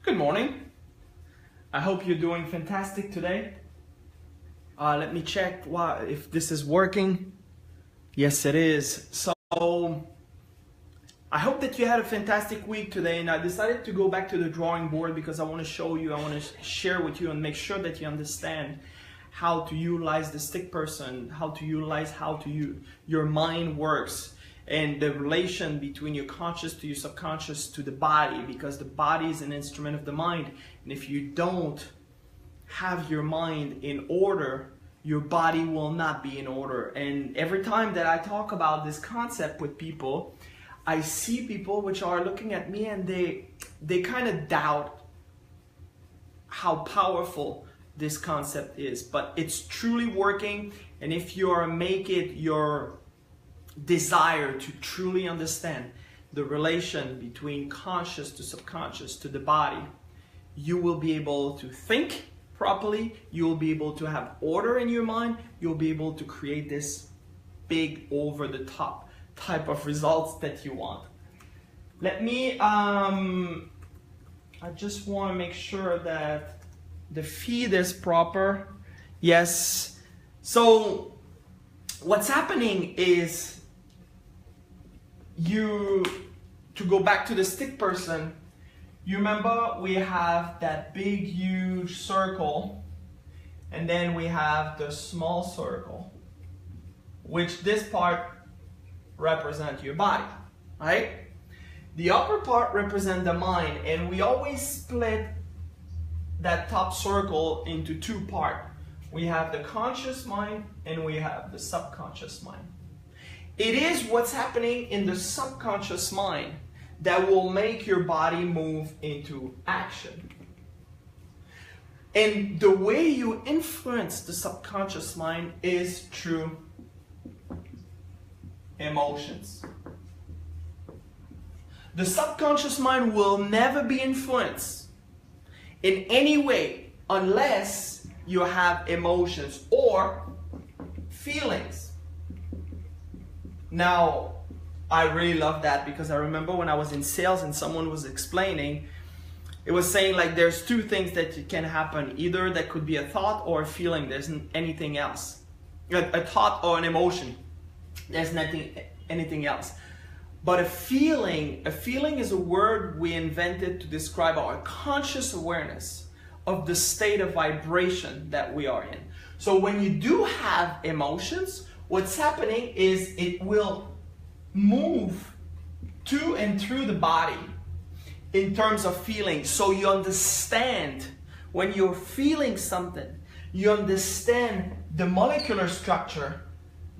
Good morning. I hope you're doing fantastic today. Let me check if this is working. Yes, it is. So I hope that you had a fantastic week today, and I decided to go back to the drawing board because I want to show you, I want to share with you and make sure that you understand how to utilize the stick person, how to utilize your mind works, and the relation between your conscious to your subconscious to the body, because the body is an instrument of the mind. And if you don't have your mind in order, your body will not be in order. And every time that I talk about this concept with people, I see people which are looking at me and they kind of doubt how powerful this concept is. But it's truly working, and if you make it your desire to truly understand the relation between conscious to subconscious to the body, you will be able to think properly, you will be able to have order in your mind, you'll be able to create this big over-the-top type of results that you want. Let me, I just want to make sure that the feed is proper. Yes. So what's happening is, to go back to the stick person, you remember we have that big huge circle, and then we have the small circle, which this part represents your body, right? The upper part represents the mind, and we always split that top circle into two parts. We have the conscious mind and we have the subconscious mind. It is what's happening in the subconscious mind that will make your body move into action. And the way you influence the subconscious mind is through emotions. The subconscious mind will never be influenced in any way unless you have emotions or feelings. Now, I really love that because I remember when I was in sales and someone was explaining, it was saying like there's two things that can happen. Either that could be a thought or a feeling. There's anything else. A thought or an emotion. There's anything else. But a feeling is a word we invented to describe our conscious awareness of the state of vibration that we are in. So when you do have emotions, what's happening is it will move to and through the body in terms of feeling. So you understand when you're feeling something, you understand the molecular structure,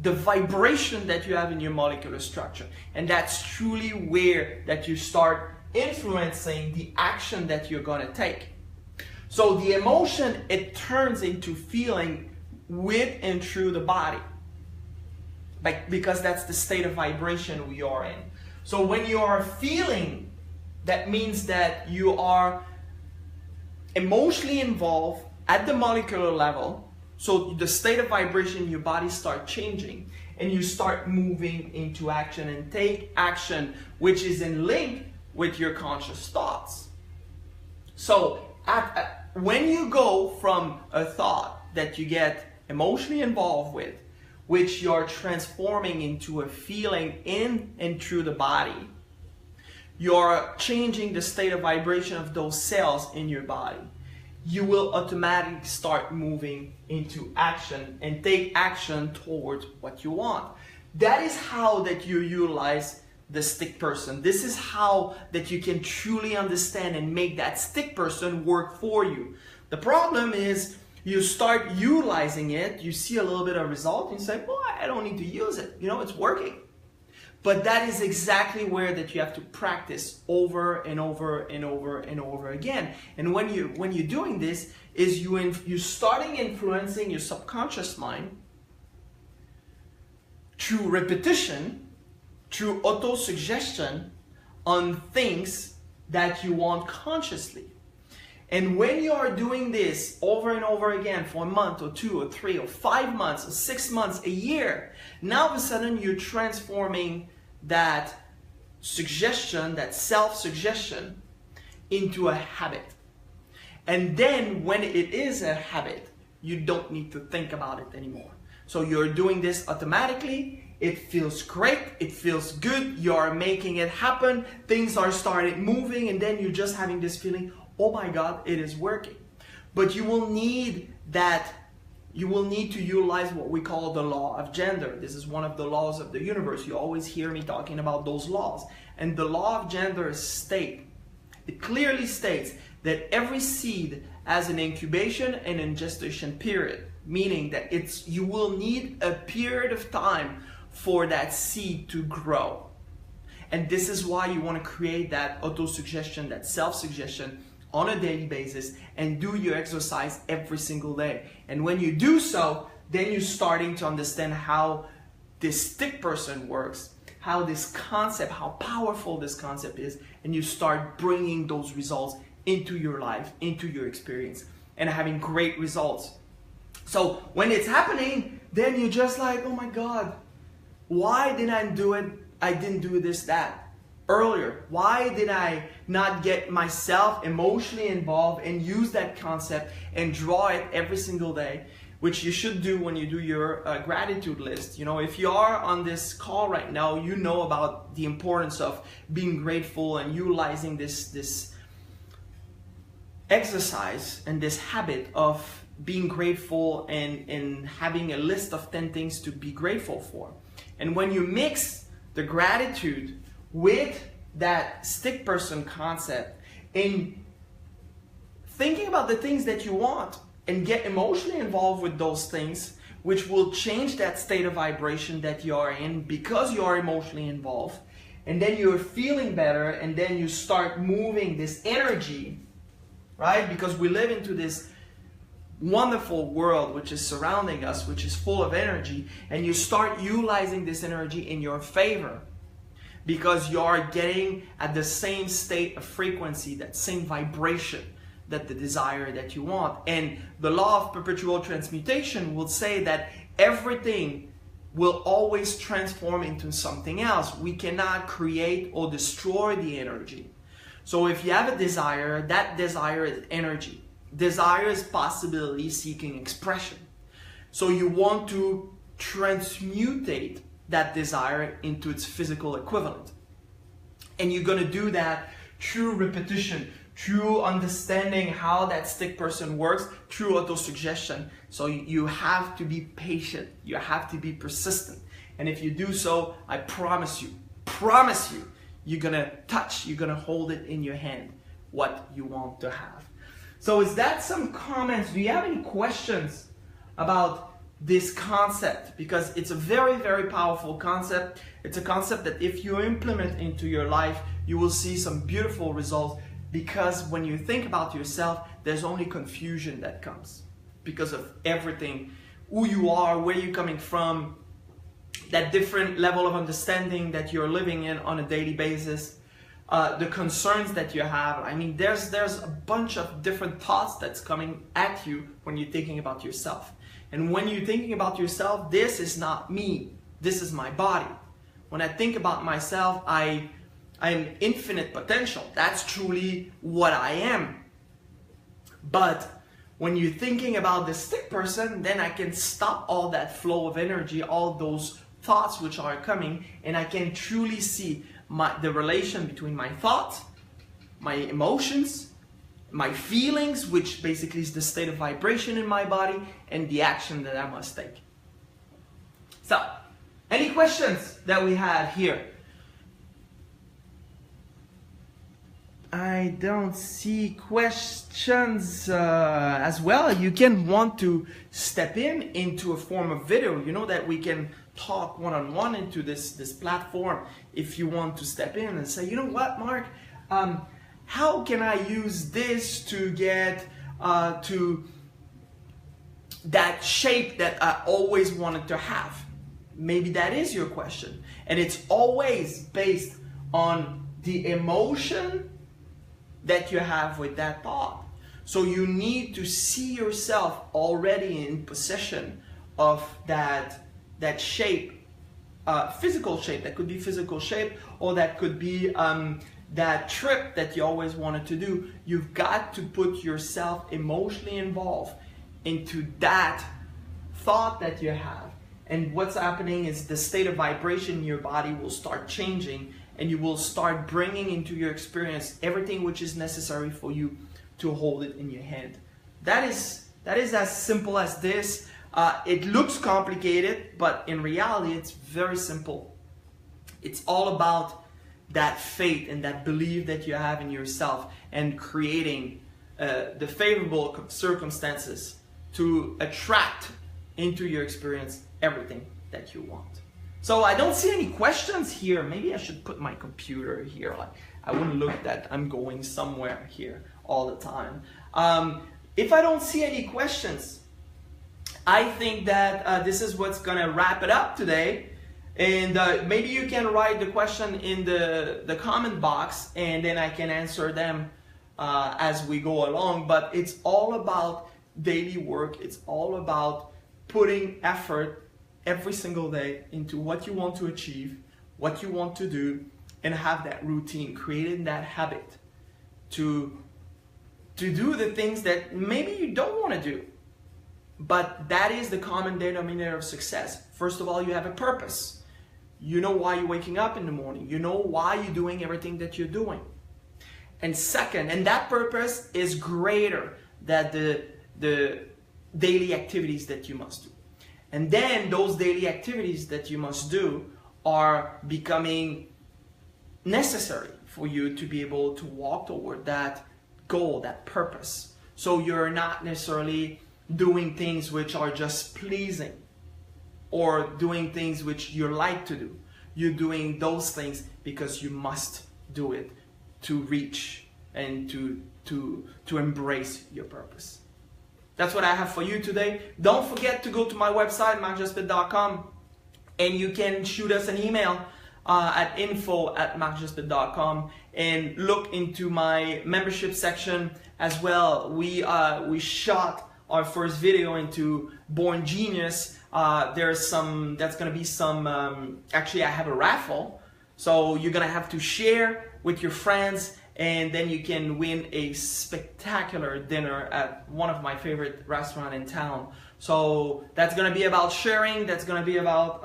the vibration that you have in your molecular structure. And that's truly where that you start influencing the action that you're going to take. So the emotion, it turns into feeling with and through the body, because that's the state of vibration we are in. So when you are feeling, that means that you are emotionally involved at the molecular level. So the state of vibration in your body starts changing, and you start moving into action and take action, which is in link with your conscious thoughts. So when you go from a thought that you get emotionally involved with, which you're transforming into a feeling in and through the body, you're changing the state of vibration of those cells in your body. You will automatically start moving into action and take action towards what you want. That is how that you utilize the stick person. This is how that you can truly understand and make that stick person work for you. The problem is you start utilizing it, you see a little bit of result, and you say, well, I don't need to use it. You know, it's working. But that is exactly where that you have to practice over and over and over and over again. And when you're doing this, is you're starting influencing your subconscious mind through repetition, through auto-suggestion on things that you want consciously. And when you are doing this over and over again for a month or 2 or 3 or 5 months or 6 months, a year, now all of a sudden you're transforming that suggestion, that self-suggestion, into a habit. And then when it is a habit, you don't need to think about it anymore. So you're doing this automatically. It feels great. It feels good. You're making it happen. Things are started moving, and then you're just having this feeling, oh my God, it is working. But you will need that. You will need to utilize what we call the law of gender. This is one of the laws of the universe. You always hear me talking about those laws. And the law of gender it clearly states that every seed has an incubation and a gestation period, meaning that you will need a period of time for that seed to grow. And this is why you want to create that auto-suggestion, that self-suggestion on a daily basis, and do your exercise every single day. And when you do so, then you're starting to understand how this stick person works, how this concept, how powerful this concept is, and you start bringing those results into your life, into your experience, and having great results. So when it's happening, then you're just like, oh my God, why didn't I do it? I didn't do this, that earlier. Why did I not get myself emotionally involved and use that concept and draw it every single day, which you should do when you do your gratitude list. You know, if you are on this call right now, you know about the importance of being grateful and utilizing this exercise and this habit of being grateful and having a list of 10 things to be grateful for. And when you mix the gratitude with that stick person concept and thinking about the things that you want and get emotionally involved with those things, which will change that state of vibration that you are in because you are emotionally involved, and then you're feeling better, and then you start moving this energy, right? Because we live into this wonderful world which is surrounding us, which is full of energy, and you start utilizing this energy in your favor because you are getting at the same state of frequency, that same vibration, that the desire that you want. And the law of perpetual transmutation will say that everything will always transform into something else. We cannot create or destroy the energy. So if you have a desire, that desire is energy. Desire is possibility seeking expression. So you want to transmutate that desire into its physical equivalent. And you're going to do that through repetition, through understanding how that stick person works, through autosuggestion. So you have to be patient. You have to be persistent. And if you do so, I promise you, you're going to touch, you're going to hold it in your hand, what you want to have. So is that some comments? Do you have any questions about this concept? Because it's a very, very powerful concept. It's a concept that if you implement into your life, you will see some beautiful results. Because when you think about yourself, there's only confusion that comes because of everything, who you are, where you're coming from, that different level of understanding that you're living in on a daily basis, the concerns that you have. I mean, there's a bunch of different thoughts that's coming at you when you're thinking about yourself. And when you're thinking about yourself, this is not me, this is my body. When I think about myself, I'm infinite potential. That's truly what I am. But when you're thinking about the stick person, then I can stop all that flow of energy, all those thoughts which are coming, and I can truly see the relation between my thoughts, my emotions, my feelings, which basically is the state of vibration in my body, and the action that I must take. So, any questions that we have here? I don't see questions as well. You can want to step into a form of video. You know that we can talk one-on-one into this platform if you want to step in and say, you know what, Mark, how can I use this to get to that shape that I always wanted to have? Maybe that is your question. And it's always based on the emotion that you have with that thought. So you need to see yourself already in possession of that shape, physical shape. That could be physical shape, or that could be that trip that you always wanted to do, you've got to put yourself emotionally involved into that thought that you have. And what's happening is the state of vibration in your body will start changing, and you will start bringing into your experience everything which is necessary for you to hold it in your hand. That is as simple as this. It looks complicated, but in reality it's very simple. It's all about that faith and that belief that you have in yourself, and creating the favorable circumstances to attract into your experience everything that you want. So I don't see any questions here. Maybe I should put my computer here. Like, I wouldn't look that I'm going somewhere here all the time. If I don't see any questions, I think that this is what's gonna wrap it up today. And maybe you can write the question in the comment box, and then I can answer them as we go along. But it's all about daily work. It's all about putting effort every single day into what you want to achieve, what you want to do, and have that routine, creating that habit to do the things that maybe you don't want to do. But that is the common denominator of success. First of all, you have a purpose. You know why you're waking up in the morning. You know why you're doing everything that you're doing. And second, and that purpose is greater than the daily activities that you must do. And then those daily activities that you must do are becoming necessary for you to be able to walk toward that goal, that purpose. So you're not necessarily doing things which are just pleasing, or doing things which you like to do. You're doing those things because you must do it to reach and to embrace your purpose. That's what I have for you today. Don't forget to go to my website, marcjospitre.com, and you can shoot us an email at info@marcjospitre.com, and look into my membership section as well. We shot our first video into Born Genius. That's gonna be some, actually I have a raffle. So you're gonna have to share with your friends, and then you can win a spectacular dinner at one of my favorite restaurants in town. So that's gonna be about sharing, that's gonna be about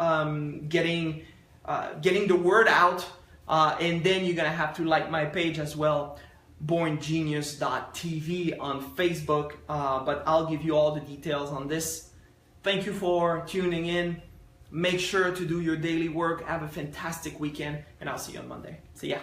getting the word out, and then you're gonna have to like my page as well, borngenius.tv on Facebook, but I'll give you all the details on this. Thank you for tuning in. Make sure to do your daily work. Have a fantastic weekend, and I'll see you on Monday. See ya.